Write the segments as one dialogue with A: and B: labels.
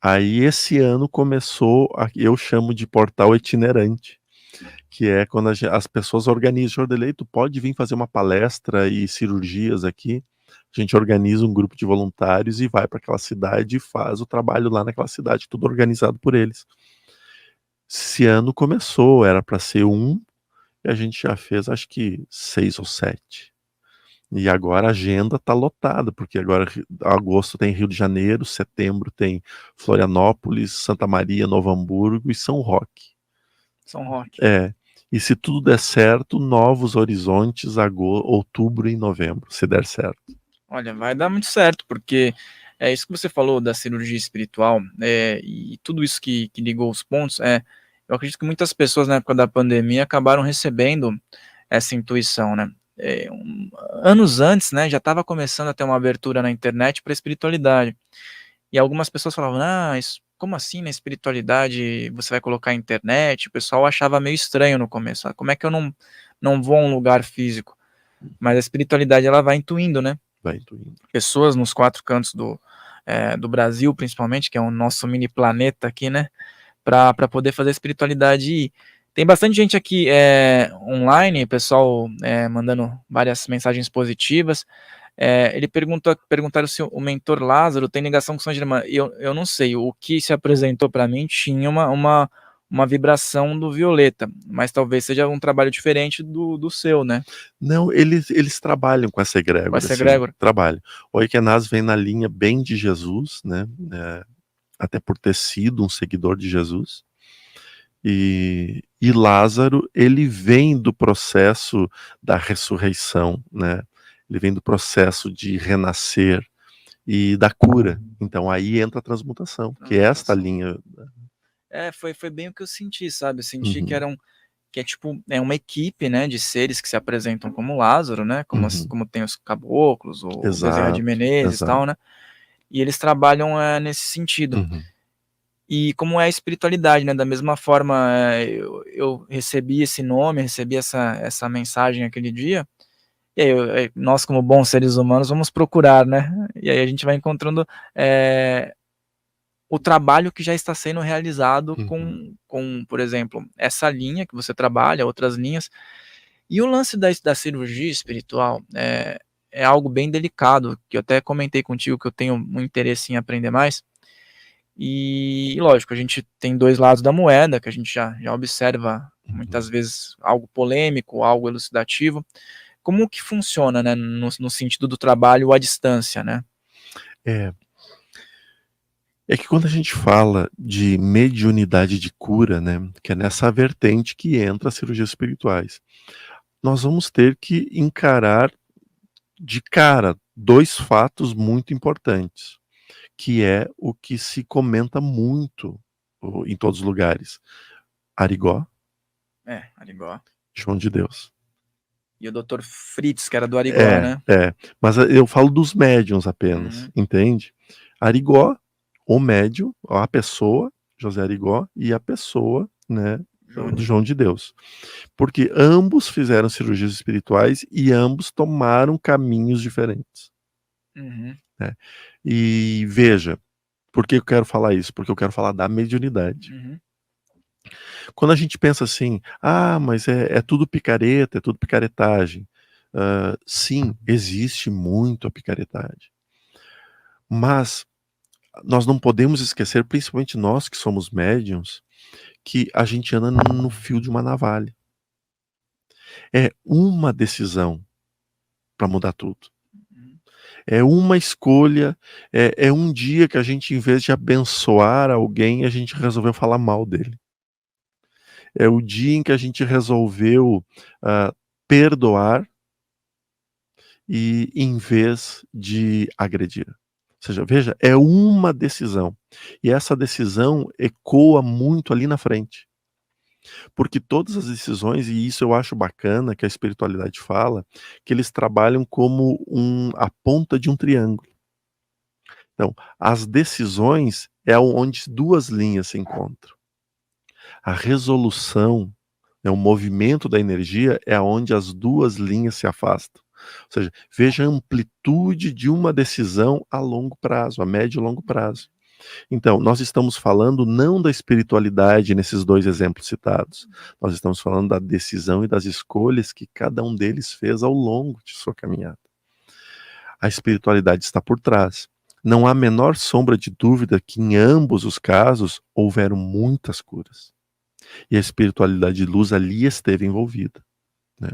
A: Aí esse ano começou, eu chamo de portal itinerante, que é quando as pessoas organizam, Jordelei, tu pode vir fazer uma palestra e cirurgias aqui, a gente organiza um grupo de voluntários e vai para aquela cidade e faz o trabalho lá naquela cidade, tudo organizado por eles. Esse ano começou, era para ser e a gente já fez acho que 6 ou 7. E agora a agenda está lotada, porque agora agosto tem Rio de Janeiro, setembro tem Florianópolis, Santa Maria, Novo Hamburgo e São Roque.
B: São Roque.
A: E se tudo der certo, Novos Horizontes, outubro e novembro, se der certo.
B: Olha, vai dar muito certo, porque é isso que você falou da cirurgia espiritual, e tudo isso que ligou os pontos, eu acredito que muitas pessoas na época da pandemia acabaram recebendo essa intuição, né? Anos antes, né, já estava começando a ter uma abertura na internet para espiritualidade. E algumas pessoas falavam, como assim na espiritualidade você vai colocar a internet? O pessoal achava meio estranho no começo, como é que eu não vou a um lugar físico? Mas a espiritualidade, ela vai intuindo, né?
A: Vai intuindo.
B: Pessoas nos 4 cantos do Brasil, principalmente, que é o nosso mini planeta aqui, né? Para poder fazer a espiritualidade ir. Tem bastante gente aqui online, pessoal mandando várias mensagens positivas. Ele perguntaram se o mentor Lázaro tem ligação com São Germano. Eu não sei, o que se apresentou para mim tinha uma vibração do violeta, mas talvez seja um trabalho diferente do seu, né?
A: Não, eles trabalham com essa egrégora.
B: Com essa egrégora.
A: Trabalham. O Ekenaz vem na linha bem de Jesus, né? Até por ter sido um seguidor de Jesus. E Lázaro, ele vem do processo da ressurreição, né? Ele vem do processo de renascer e da cura. Então aí entra a transmutação, que é esta linha.
B: Foi bem o que eu senti, sabe? Eu senti que é tipo, uma equipe, né, de seres que se apresentam como Lázaro, né? Como tem os caboclos, o Bezerra de Menezes e tal, né? E eles trabalham nesse sentido. E como é a espiritualidade, né? Da mesma forma, eu recebi esse nome, recebi essa mensagem aquele dia, e aí nós, como bons seres humanos, vamos procurar, né? E aí a gente vai encontrando o trabalho que já está sendo realizado com, por exemplo, essa linha que você trabalha, outras linhas. E o lance da cirurgia espiritual é algo bem delicado, que eu até comentei contigo que eu tenho um interesse em aprender mais. E lógico, a gente tem 2 lados da moeda, que a gente já observa muitas vezes algo polêmico, algo elucidativo. Como que funciona, né, no sentido do trabalho à distância, né?
A: É que quando a gente fala de mediunidade de cura, né, que é nessa vertente que entra as cirurgias espirituais, nós vamos ter que encarar de cara 2 fatos muito importantes, que é o que se comenta muito em todos os lugares. Arigó.
B: Arigó.
A: João de Deus.
B: E o Dr. Fritz, que era do Arigó, né?
A: Mas eu falo dos médiuns apenas, entende? Arigó, o médium, a pessoa, José Arigó, e a pessoa, né, João de Deus. Porque ambos fizeram cirurgias espirituais e ambos tomaram caminhos diferentes. Né? E veja, por que eu quero falar isso? Porque eu quero falar da mediunidade. Quando a gente pensa assim, mas é tudo picareta, é tudo picaretagem. Sim, existe muito a picaretagem. Mas nós não podemos esquecer, principalmente nós que somos médiums, que a gente anda no fio de uma navalha. É uma decisão para mudar tudo. É uma escolha, é um dia que a gente, em vez de abençoar alguém, a gente resolveu falar mal dele. É o dia em que a gente resolveu perdoar e em vez de agredir. Ou seja, veja, é uma decisão. E essa decisão ecoa muito ali na frente. Porque todas as decisões, e isso eu acho bacana que a espiritualidade fala, que eles trabalham como a ponta de um triângulo. Então, as decisões é onde 2 linhas se encontram. A resolução, o movimento da energia é onde as 2 linhas se afastam. Ou seja, veja a amplitude de uma decisão a longo prazo, a médio e longo prazo. Então, nós estamos falando não da espiritualidade nesses dois exemplos citados. Nós estamos falando da decisão e das escolhas que cada um deles fez ao longo de sua caminhada. A espiritualidade está por trás. Não há menor sombra de dúvida que em ambos os casos houveram muitas curas. E a espiritualidade de luz ali esteve envolvida, né?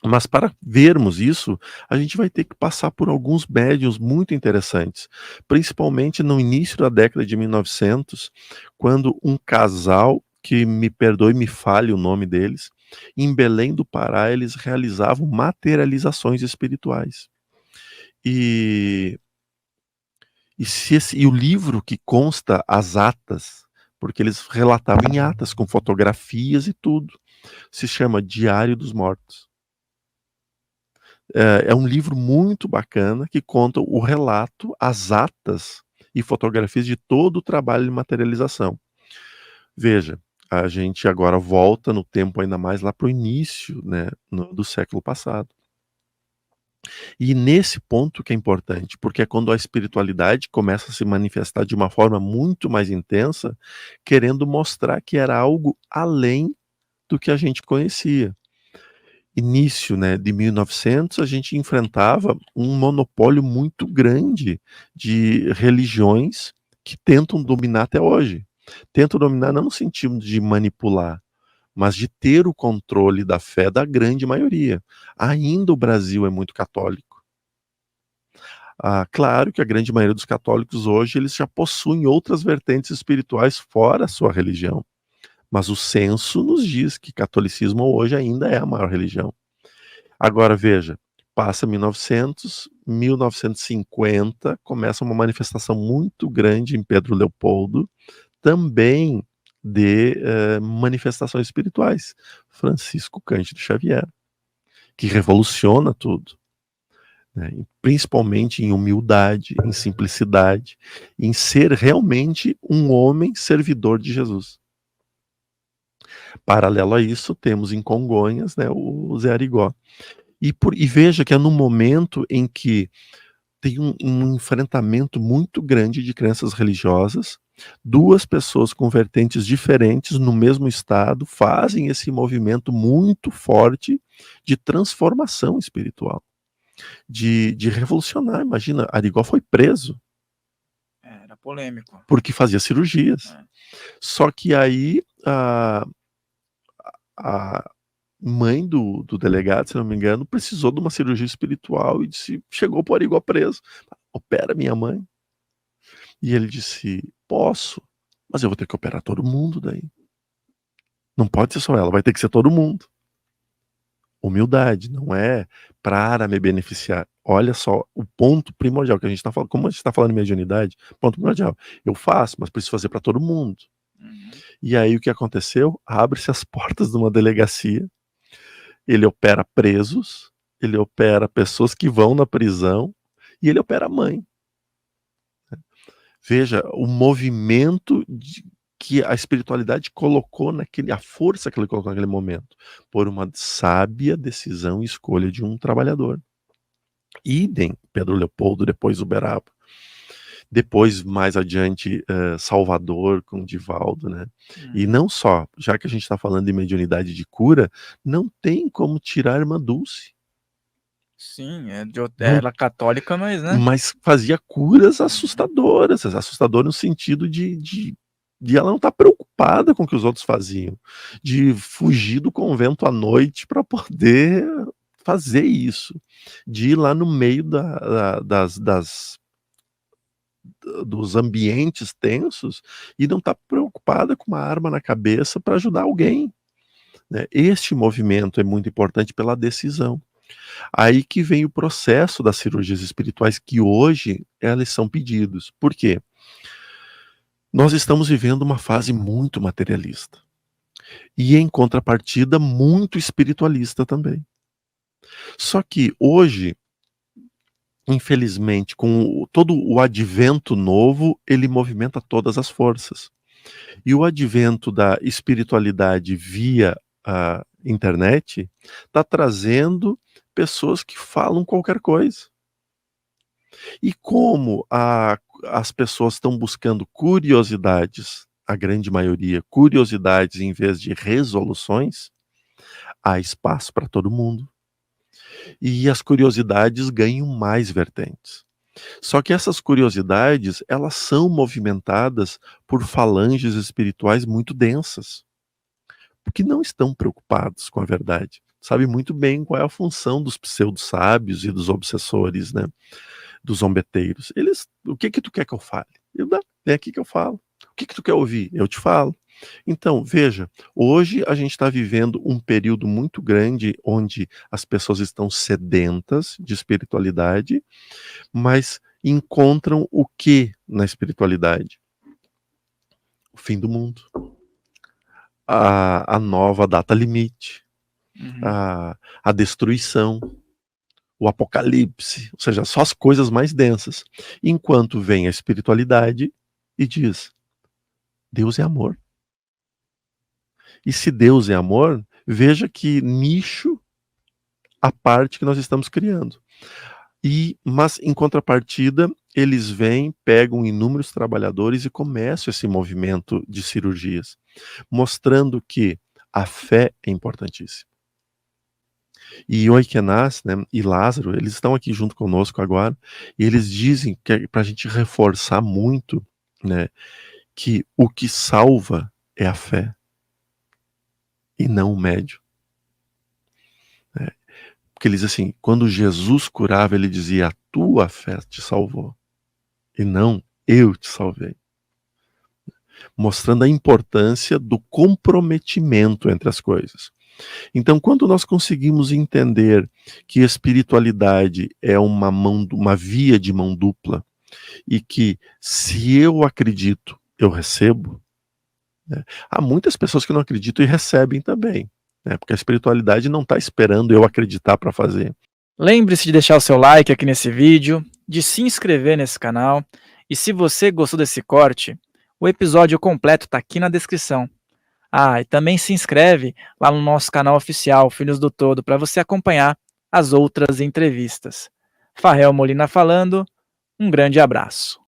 A: Mas para vermos isso, a gente vai ter que passar por alguns médiuns muito interessantes, principalmente no início da década de 1900, quando um casal, que me perdoe, me falhe o nome deles, em Belém do Pará, eles realizavam materializações espirituais. E o livro que consta as atas, porque eles relatavam em atas, com fotografias e tudo, se chama Diário dos Mortos. É um livro muito bacana que conta o relato, as atas e fotografias de todo o trabalho de materialização. Veja, a gente agora volta no tempo ainda mais lá para o início, né, do século passado. E nesse ponto que é importante, porque é quando a espiritualidade começa a se manifestar de uma forma muito mais intensa, querendo mostrar que era algo além do que a gente conhecia. Início, né, de 1900, a gente enfrentava um monopólio muito grande de religiões que tentam dominar até hoje. Tentam dominar não no sentido de manipular, mas de ter o controle da fé da grande maioria. Ainda o Brasil é muito católico. Claro que a grande maioria dos católicos hoje eles já possuem outras vertentes espirituais fora a sua religião. Mas o censo nos diz que catolicismo hoje ainda é a maior religião. Agora veja, passa 1900, 1950, começa uma manifestação muito grande em Pedro Leopoldo, também de manifestações espirituais. Francisco Cândido Xavier, que revoluciona tudo, né? Principalmente em humildade, em simplicidade, em ser realmente um homem servidor de Jesus. Paralelo a isso, temos em Congonhas, né, o Zé Arigó. E veja que é no momento em que tem um enfrentamento muito grande de crenças religiosas, duas pessoas com vertentes diferentes no mesmo estado fazem esse movimento muito forte de transformação espiritual, de revolucionar. Imagina, Arigó foi preso.
B: Era polêmico.
A: Porque fazia cirurgias. Só que aí a mãe do delegado, se não me engano, precisou de uma cirurgia espiritual e chegou para o Arigó preso. Opera minha mãe. E ele disse, posso, mas eu vou ter que operar todo mundo daí. Não pode ser só ela, vai ter que ser todo mundo. Humildade, não é para me beneficiar. Olha só, o ponto primordial que a gente está falando, como a gente está falando em mediunidade, ponto primordial. Eu faço, mas preciso fazer para todo mundo. E aí o que aconteceu? Abre-se as portas de uma delegacia, ele opera presos, ele opera pessoas que vão na prisão e ele opera a mãe. Veja o movimento que a espiritualidade colocou a força que ele colocou naquele momento, por uma sábia decisão e escolha de um trabalhador. Idem, Pedro Leopoldo, depois Uberaba. Depois, mais adiante, Salvador com Divaldo, né? E não só, já que a gente está falando de mediunidade de cura, não tem como tirar a Irmã Dulce.
B: Sim, ela católica, mas, né?
A: Mas fazia curas assustadoras no sentido de ela não estar preocupada com o que os outros faziam, de fugir do convento à noite para poder fazer isso, de ir lá no meio dos ambientes tensos e não estar preocupada com uma arma na cabeça para ajudar alguém, né? Este movimento é muito importante pela decisão. Aí que vem o processo das cirurgias espirituais, que hoje elas são pedidos. Por quê? Nós estamos vivendo uma fase muito materialista. E em contrapartida, muito espiritualista também. Só que hoje, infelizmente, com todo o advento novo, ele movimenta todas as forças. E o advento da espiritualidade via a internet está trazendo pessoas que falam qualquer coisa. E como as pessoas estão buscando curiosidades, a grande maioria, curiosidades em vez de resoluções, há espaço para todo mundo. E as curiosidades ganham mais vertentes. Só que essas curiosidades, elas são movimentadas por falanges espirituais muito densas, porque não estão preocupados com a verdade. Sabem muito bem qual é a função dos pseudo-sábios e dos obsessores, né? Dos zombeteiros. Eles, o que tu quer que eu fale? Vem aqui que eu falo. O que tu quer ouvir? Eu te falo. Então, veja, hoje a gente está vivendo um período muito grande onde as pessoas estão sedentas de espiritualidade, mas encontram o que na espiritualidade? O fim do mundo. A nova data limite. A destruição. O apocalipse. Ou seja, só as coisas mais densas. Enquanto vem a espiritualidade e diz: Deus é amor. E se Deus é amor, veja que nicho a parte que nós estamos criando. Mas, em contrapartida, eles vêm, pegam inúmeros trabalhadores e começam esse movimento de cirurgias, mostrando que a fé é importantíssima. E Oikenaz, né, e Lázaro, eles estão aqui junto conosco agora, e eles dizem que é para a gente reforçar muito, né, que o que salva é a fé, e não o médium. Porque ele diz assim, quando Jesus curava, ele dizia, a tua fé te salvou, e não eu te salvei. Mostrando a importância do comprometimento entre as coisas. Então, quando nós conseguimos entender que espiritualidade é uma via de mão dupla, e que se eu acredito, eu recebo, né? Há muitas pessoas que não acreditam e recebem também, né? Porque a espiritualidade não está esperando eu acreditar para fazer.
B: Lembre-se de deixar o seu like aqui nesse vídeo, de se inscrever nesse canal, e se você gostou desse corte, o episódio completo está aqui na descrição. E também se inscreve lá no nosso canal oficial, Filhos do Todo, para você acompanhar as outras entrevistas. Farrell Molina falando, um grande abraço.